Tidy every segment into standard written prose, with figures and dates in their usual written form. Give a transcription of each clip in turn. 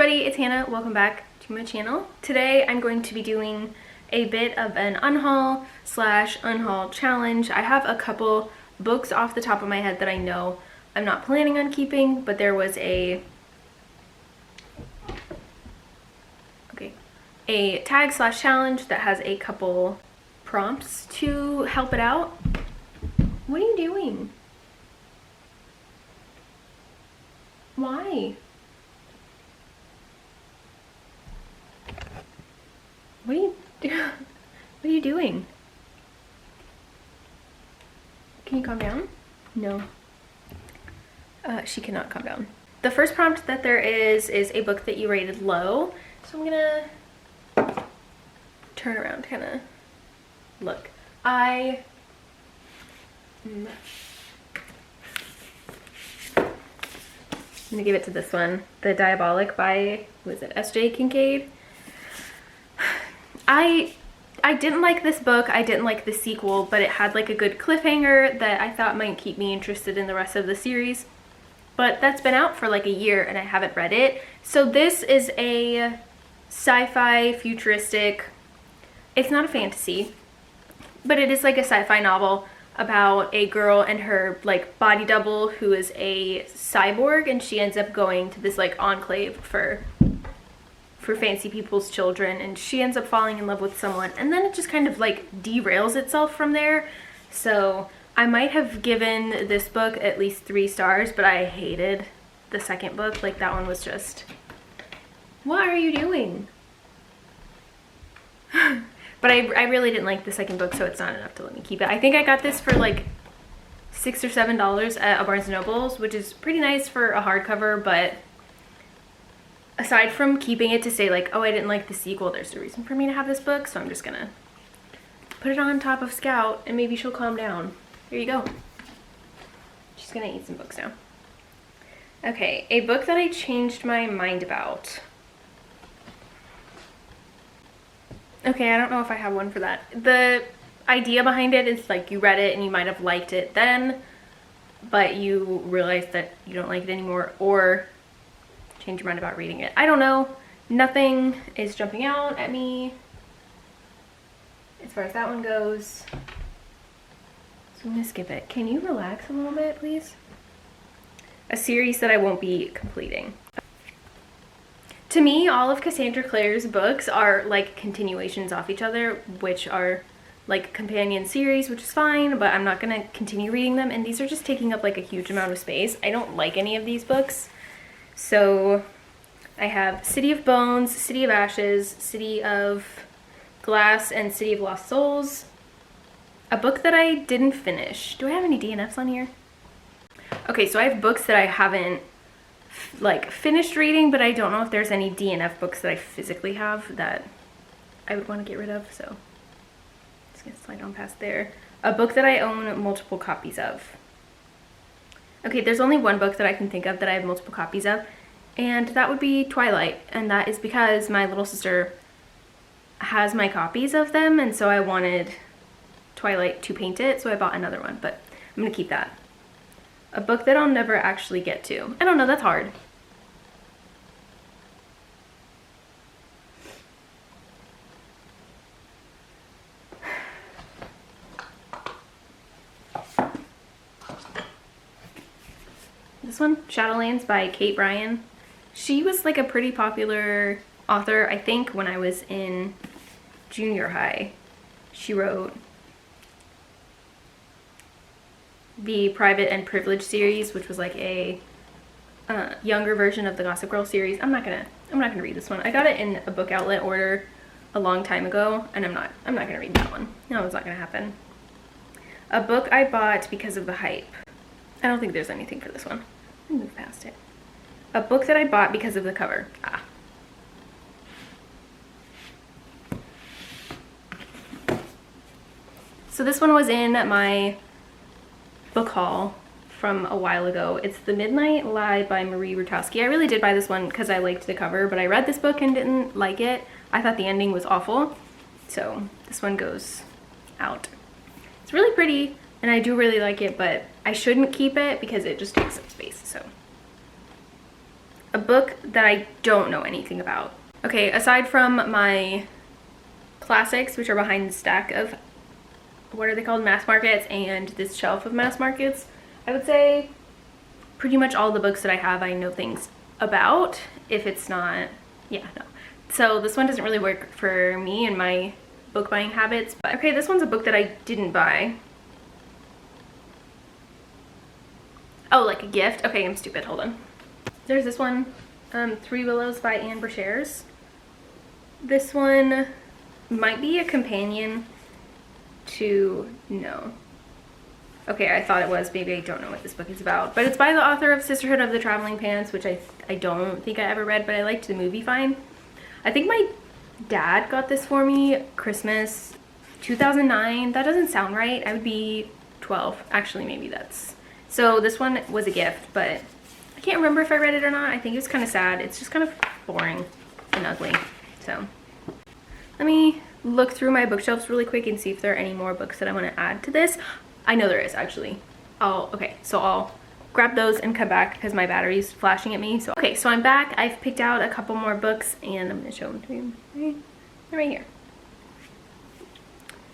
everybody, it's Hannah. Welcome back to my channel. Today I'm going to be doing a bit of an unhaul slash unhaul challenge. I have a couple books off the top of my head that I know I'm not planning on keeping, but there was a tag slash challenge that has a couple prompts to help it out. What are you doing? Why? What are you doing? Can you calm down? No. She cannot calm down. The first prompt that there is a book that you rated low. So I'm gonna turn around, kind of look. I'm gonna give it to this one, The Diabolic by, was it S.J. Kincaid? I didn't like this book. I didn't like the sequel, but it had like a good cliffhanger that I thought might keep me interested in the rest of the series. But that's been out for like a year and I haven't read it. So this is a sci-fi futuristic, it's not a fantasy, but it is like a sci-fi novel about a girl and her like body double who is a cyborg, and she ends up going to this like enclave for fancy people's children, and she ends up falling in love with someone, and then it just kind of like derails itself from there. So I might have given this book at least 3 stars, but I hated the second book. Like that one was just, what are you doing? But I really didn't like the second book, so it's not enough to let me keep it. I think I got this for like $6 or $7 at a Barnes & Noble's, which is pretty nice for a hardcover, but aside from keeping it to say like, oh, I didn't like the sequel, there's no reason for me to have this book, so I'm just gonna put it on top of Scout and maybe she'll calm down. Here you go. She's gonna eat some books now. Okay, a book that I changed my mind about. Okay, I don't know if I have one for that. The idea behind it is like you read it and you might have liked it then, but you realize that you don't like it anymore, or change your mind about reading it. I don't know. Nothing is jumping out at me as far as that one goes. So I'm gonna skip it. Can you relax a little bit, please? A series that I won't be completing. To me, all of Cassandra Clare's books are like continuations off each other, which are like companion series, which is fine, but I'm not gonna continue reading them, and these are just taking up like a huge amount of space. I don't like any of these books. So I have City of Bones, City of Ashes, City of Glass, and City of Lost Souls. A book that I didn't finish. Do I have any DNFs on here? Okay, so I have books that I haven't like finished reading, but I don't know if there's any DNF books that I physically have that I would want to get rid of, so just gonna slide on past there. A book that I own multiple copies of. Okay, there's only one book that I can think of that I have multiple copies of, and that would be Twilight, and that is because my little sister has my copies of them, and so I wanted Twilight to paint it, so I bought another one, but I'm gonna keep that. A book that I'll never actually get to. I don't know, that's hard. This one, Shadowlands by Kate Bryan. She was like a pretty popular author, I think, when I was in junior high. She wrote the Private and Privileged series, which was like a younger version of the Gossip Girl series. I'm not gonna read this one. I got it in a book outlet order a long time ago, and I'm not gonna read that one. No, it's not gonna happen. A book I bought because of the hype. I don't think there's anything for this one. I'll move past it. A book that I bought because of the cover. Ah. So this one was in my book haul from a while ago. It's The Midnight Lie by Marie Rutowski. I really did buy this one because I liked the cover, but I read this book and didn't like it. I thought the ending was awful. So this one goes out. It's really pretty and I do really like it, but I shouldn't keep it because it just takes up space. So a book that I don't know anything about. Okay, aside from my classics, which are behind the stack of, what are they called, mass markets, and this shelf of mass markets, I would say pretty much all the books that I have I know things about. If it's not, yeah, no. So this one doesn't really work for me and my book buying habits. But okay, this one's a book that I didn't buy. Oh, like a gift? Okay, I'm stupid, hold on. There's this one, Three Willows by Anne Brashares. This one might be a companion to, no. Okay, I thought it was, maybe I don't know what this book is about. But it's by the author of Sisterhood of the Traveling Pants, which I don't think I ever read, but I liked the movie fine. I think my dad got this for me Christmas 2009. That doesn't sound right. I would be 12. Actually, maybe that's... So this one was a gift, but I can't remember if I read it or not. I think it was kind of sad. It's just kind of boring and ugly. So let me look through my bookshelves really quick and see if there are any more books that I want to add to this. I know there is, actually. Okay, so I'll grab those and come back because my battery's flashing at me. So okay, so I'm back. I've picked out a couple more books and I'm going to show them to you. They're right here.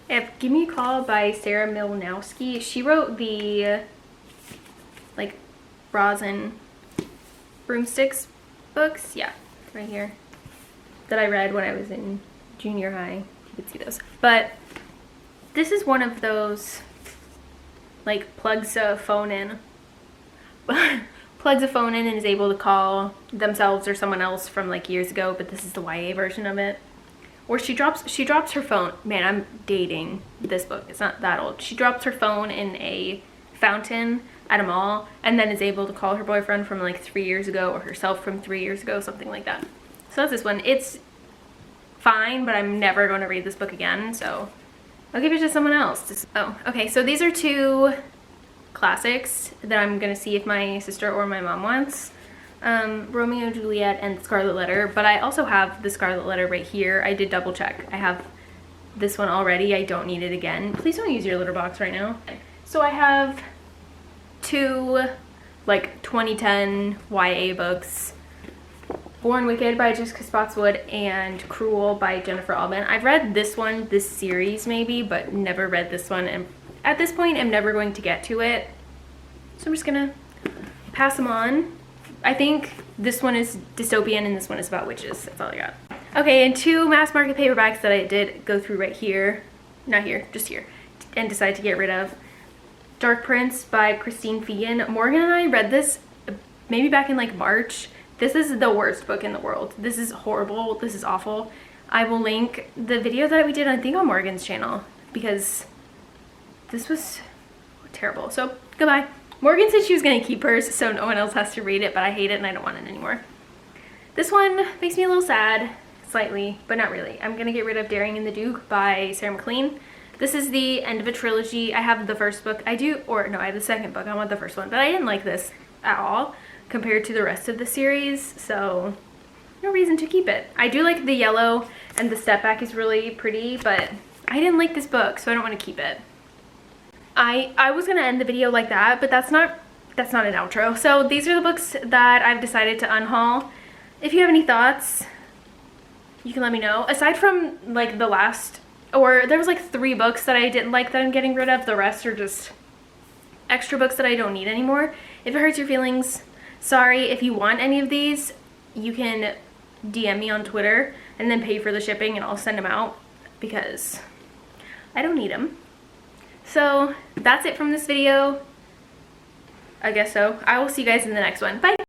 I have Give Me a Call by Sarah Milnowski. She wrote the like bras and broomsticks books. Yeah, right here. That I read when I was in junior high. You could see those. But this is one of those like plugs a phone in. Plugs a phone in and is able to call themselves or someone else from like years ago, but this is the YA version of it. Or she drops her phone. Man, I'm dating this book. It's not that old. She drops her phone in a fountain at a mall and then is able to call her boyfriend from like 3 years ago or herself from 3 years ago, something like that. So that's this one. It's fine, but I'm never going to read this book again, so I'll give it to someone else. Oh, okay, so these are two classics that I'm going to see if my sister or my mom wants. Romeo and Juliet and Scarlet Letter, but I also have the Scarlet Letter right here. I did double check. I have this one already. I don't need it again. Please don't use your litter box right now. So I have two like 2010 YA books. Born Wicked by Jessica Spotswood and Cruel by Jennifer Aubin. I've read this one, this series maybe, but never read this one, and at this point I'm never going to get to it. So I'm just gonna pass them on. I think this one is dystopian and this one is about witches. That's all I got. Okay, and two mass market paperbacks that I did go through right here. Not here, just here. And decided to get rid of. Dark Prince by Christine Fegan. Morgan and I read this maybe back in like March. This is the worst book in the world. This is horrible. This is awful. I will link the video that we did, I think, on Morgan's channel because this was terrible. So, goodbye. Morgan said she was going to keep hers so no one else has to read it, but I hate it and I don't want it anymore. This one makes me a little sad, slightly, but not really. I'm going to get rid of Daring and the Duke by Sarah McLean. This is the end of a trilogy. I have the first book. I have the second book. I want the first one, but I didn't like this at all compared to the rest of the series, so no reason to keep it. I do like the yellow and the step back is really pretty, but I didn't like this book, so I don't want to keep it. I was gonna end the video like that, but that's not an outro. So these are the books that I've decided to unhaul. If you have any thoughts, you can let me know. Aside from like the last, or there was like 3 books that I didn't like that I'm getting rid of. The rest are just extra books that I don't need anymore. If it hurts your feelings, sorry. If you want any of these, you can DM me on Twitter and then pay for the shipping and I'll send them out because I don't need them. So that's it from this video. I guess so. I will see you guys in the next one. Bye!